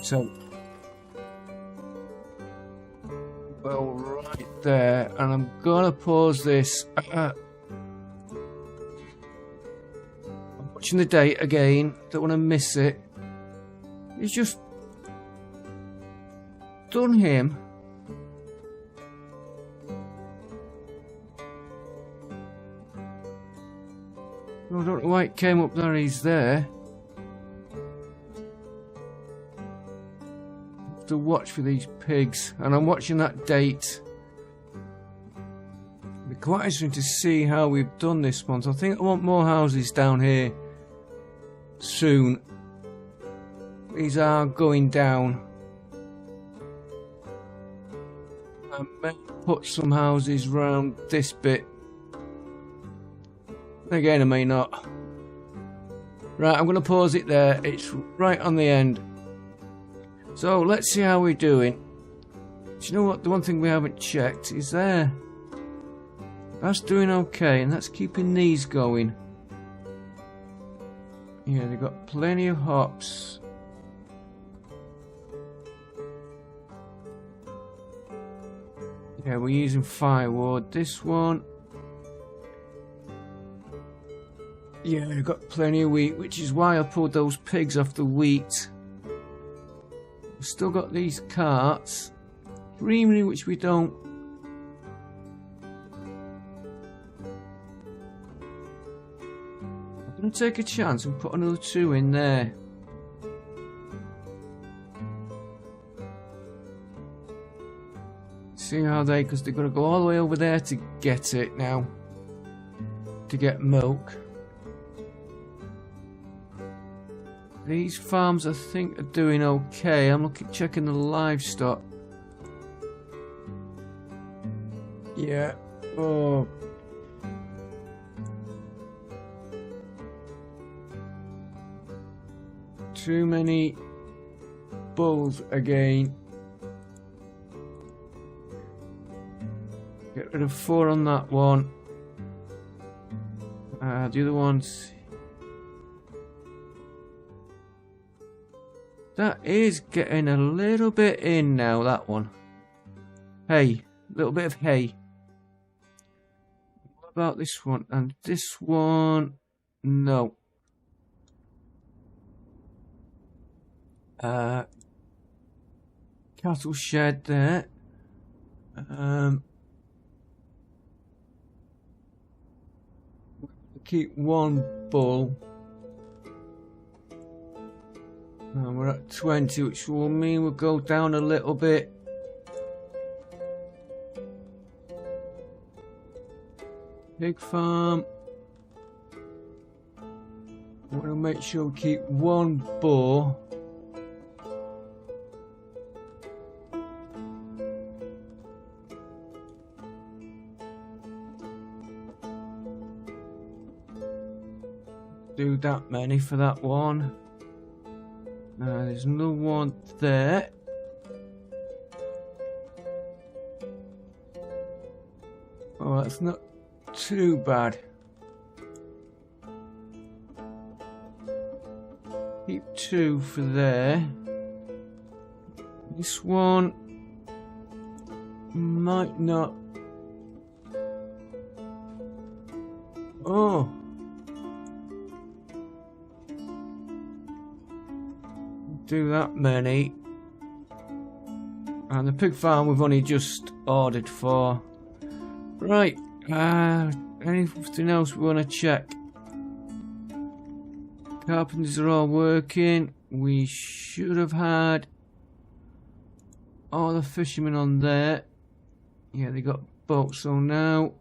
so, well, right there, and I'm gonna pause this. I'm watching the date again. Don't want to miss it. He's just done him. I don't know why it came up there. He's there. To watch for these pigs, and I'm watching that date. It'll be quite interesting to see how we've done this one. So I think I want more houses down here soon. These are going down. I may put some houses round this bit. Again, I may not. Right, I'm going to pause it there. It's right on the end. So let's see how we're doing. Do you know what? The one thing we haven't checked is there. That's doing okay, and that's keeping these going. Yeah, they've got plenty of hops. Yeah, we're using firewood. This one. Yeah, we've got plenty of wheat, which is why I pulled those pigs off the wheat. We've still got these carts. Creamery, which we don't. I'm going to take a chance and put another 2 in there. See how they, because they've got to go all the way over there to get it now. To get milk. These farms, I think, are doing okay. I'm checking the livestock. Yeah. Oh. Too many bulls again. Get rid of 4 on that one. The other ones. That is getting a little bit in now, that one. Hay. A little bit of hay. What about this one? And this one? No. Cattle shed there. Keep 1 bull. And we're at 20, which will mean we'll go down a little bit. Pig farm. I want to make sure we keep 1 bull. Do that many for that one. There's another one there. Oh, that's not too bad. Keep 2 for there. This one might not. Oh. Do that many. And the pig farm we've only just ordered for. Right. Anything else we want to check? Carpenters are all working. We should have had all the fishermen on there. Yeah, they got boats on now.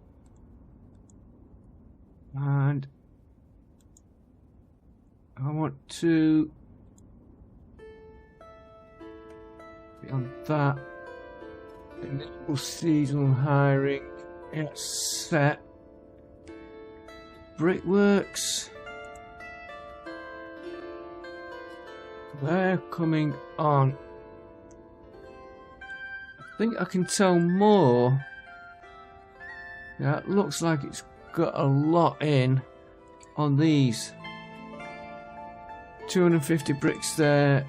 And I want to on that. Enable seasonal hiring. It's set. Brickworks. They're coming on. I think I can tell more. Yeah, it looks like it's got a lot in on these. 250 bricks there.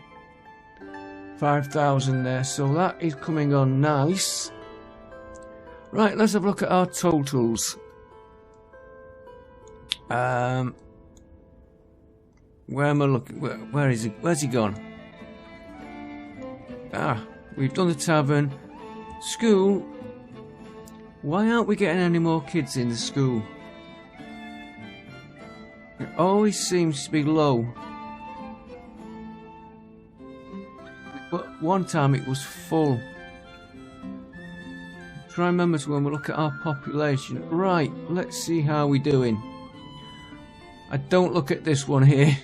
5,000 there, so that is coming on nice. Right, let's have a look at our totals. Where am I looking? Where is he? Where's he gone? Ah, we've done the tavern. School. Why aren't we getting any more kids in the school? It always seems to be low. But one time it was full. Try and remember to when we look at our population. Right, let's see how we're doing. I don't look at this one here.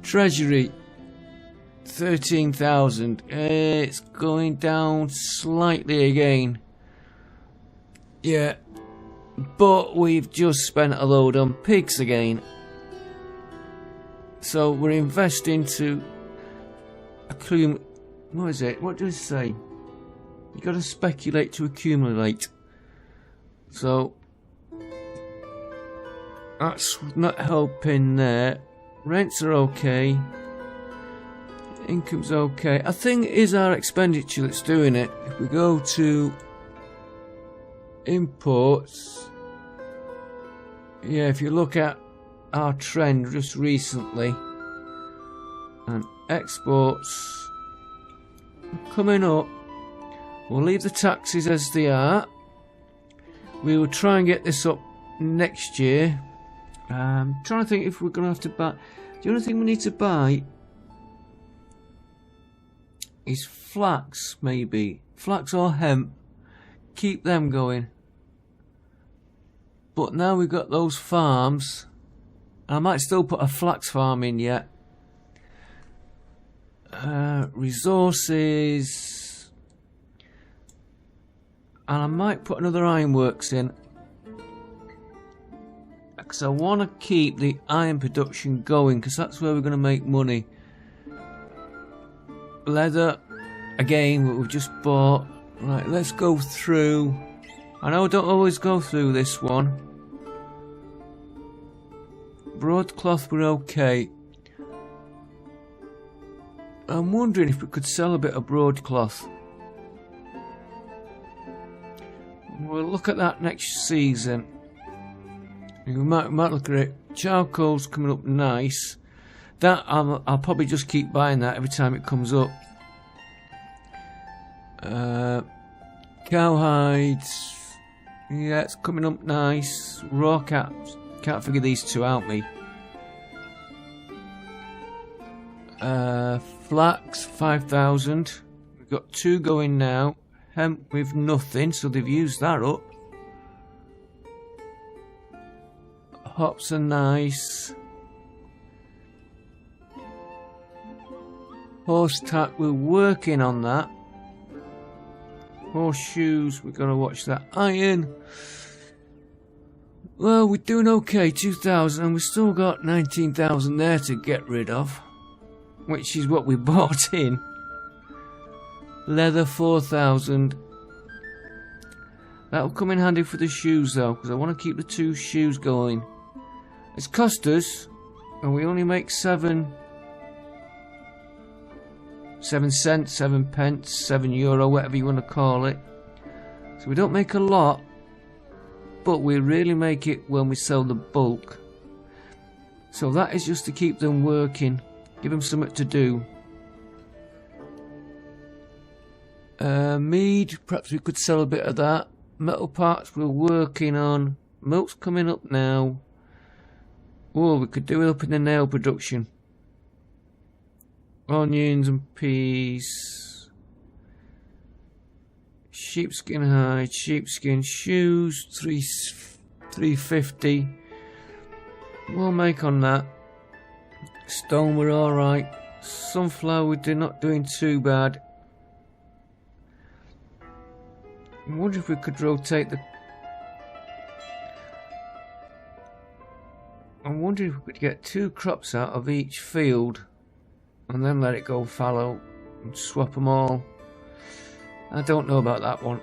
Treasury, 13,000. It's going down slightly again. Yeah, but we've just spent a load on pigs again. So we're investing to accumulate. What is it? What does it say? You got to speculate to accumulate. So that's not helping there. Rents are okay. Income's okay. I think it is our expenditure that's doing it. If we go to imports, yeah, if you look at our trend just recently, and exports coming up, we'll leave the taxes as they are. We will try and get this up next year. Trying to think if we're going to have to buy. The only thing we need to buy is flax, maybe. Flax or hemp. Keep them going. But now we've got those farms. I might still put a flax farm in yet. Resources. And I might put another ironworks in. Because I want to keep the iron production going. Because that's where we're going to make money. Leather, again, what we've just bought. Right, let's go through. I know I don't always go through this one. Broadcloth, we're okay. I'm wondering if we could sell a bit of broadcloth. We'll look at that next season. We might look at it. Charcoal's coming up nice. That I'll probably just keep buying that every time it comes up. Cowhides, yeah, it's coming up nice. Raw caps, can't figure these two out, me. Flax, 5,000. We've got 2 going now. Hemp with nothing, so they've used that up. Hops are nice. Horse tack, we're working on that. Horseshoes, we're going to watch that. Iron, well, we're doing okay, 2,000, and we've still got 19,000 there to get rid of, which is what we bought in. Leather, 4,000. That'll come in handy for the shoes though, because I want to keep the 2 shoes going. It's cost us, and we only make 7 cents, 7 pence, €7, whatever you want to call it. So we don't make a lot, but we really make it when we sell the bulk. So that is just to keep them working, give them something to do. Mead, perhaps we could sell a bit of that. Metal parts we're working on. Milk's coming up now. Oh, we could do it up in the nail production. Onions and peas. Sheepskin hide, sheepskin shoes, 350. We'll make on that. Stone, we're alright. Sunflower, we're not doing too bad. I wonder if we could rotate the... I wonder if we could get 2 crops out of each field and then let it go fallow and swap them all. I don't know about that one.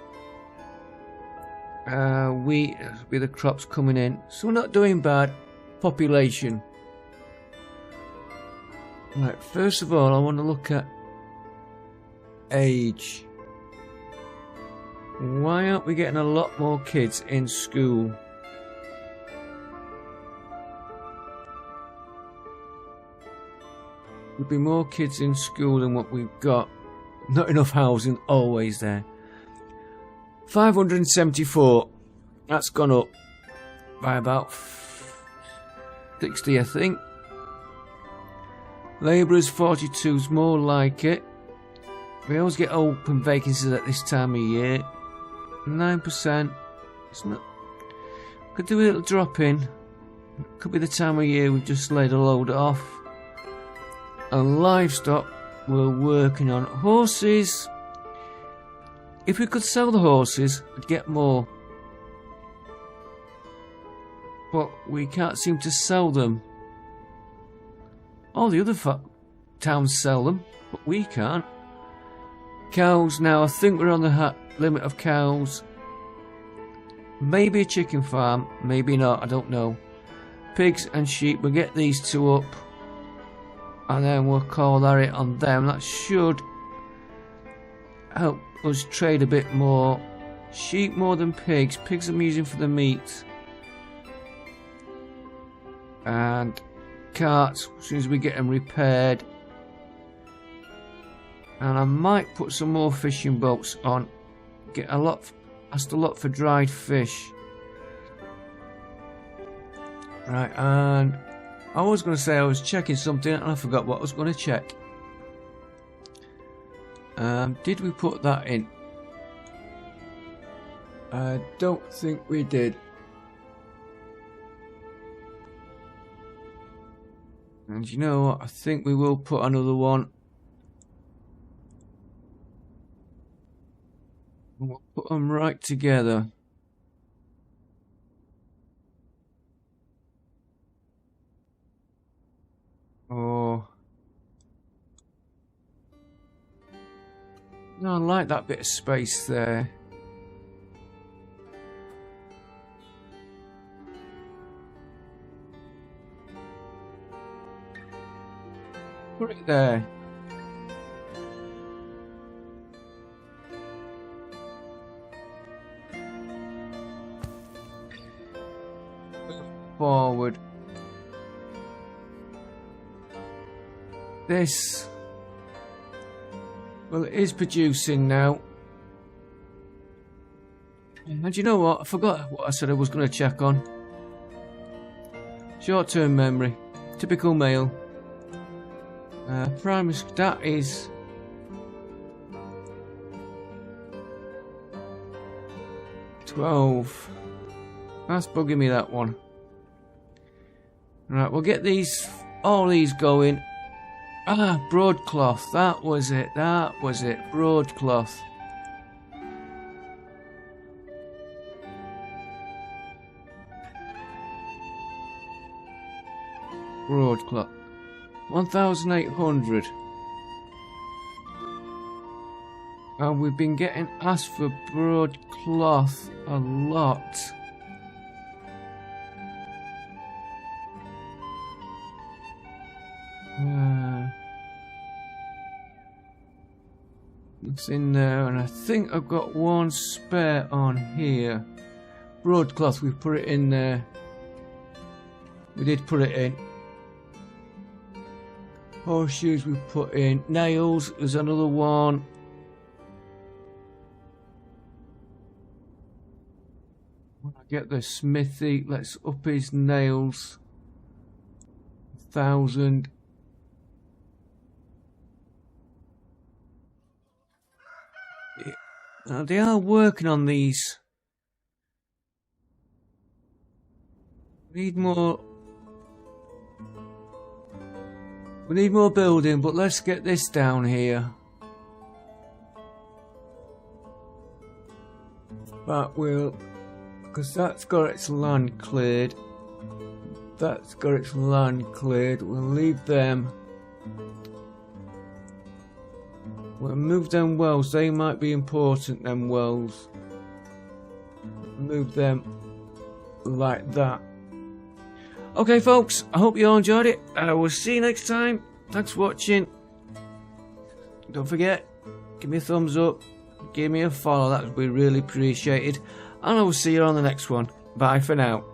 Wheat will be the crops coming in, so we're not doing bad. Population. Right, first of all I want to look at age. Why aren't we getting a lot more kids in school? There'll be more kids in school than what we've got. Not enough housing, always there. 574. That's gone up by about 60, I think. Labourers, 42 is more like it. We always get open vacancies at this time of year. 9%. It's not. Could do a little drop in. Could be the time of year we've just laid a load off. And livestock, we're working on. Horses, if we could sell the horses, we'd get more. But we can't seem to sell them. All the other towns sell them, but we can't. Cows now, I think we're on the limit of cows. Maybe a chicken farm, maybe not, I don't know. Pigs and sheep, we'll get these two up. And then we'll call that it on them. That should help us trade a bit more. Sheep more than pigs. Pigs I'm using for the meat. And carts, as soon as we get them repaired. And I might put some more fishing boats on. Asked a lot for dried fish. Right, and I was going to say I was checking something and I forgot what I was going to check. Did we put that in? I don't think we did. And you know what? I think we will put another one. We'll put them right together. Oh. No, I like that bit of space there. Put it there. Forward. This, well, it is producing now. And you know what? I forgot what I said I was going to check on. Short-term memory. Typical male. Primary, that is... $12. That's bugging me, that one. Right, we'll get all these going. Ah, broadcloth. That was it. That was it. Broadcloth. Broadcloth. 1,800. And we've been getting asked for broadcloth a lot. It's in there, and I think I've got one spare on here. Broadcloth, we put it in there. We did put it in. Horseshoes we put in. Nails, there's another one. When I get the smithy, let's up his nails. 1,000. Now they are working on these. We need more building, but let's get this down here. That will, because that's got its land cleared. That's got its land cleared. We'll leave them. We'll move them wells. They might be important, them wells. Move them like that. Okay, folks. I hope you all enjoyed it. I will see you next time. Thanks for watching. Don't forget, give me a thumbs up. Give me a follow. That would be really appreciated. And I will see you on the next one. Bye for now.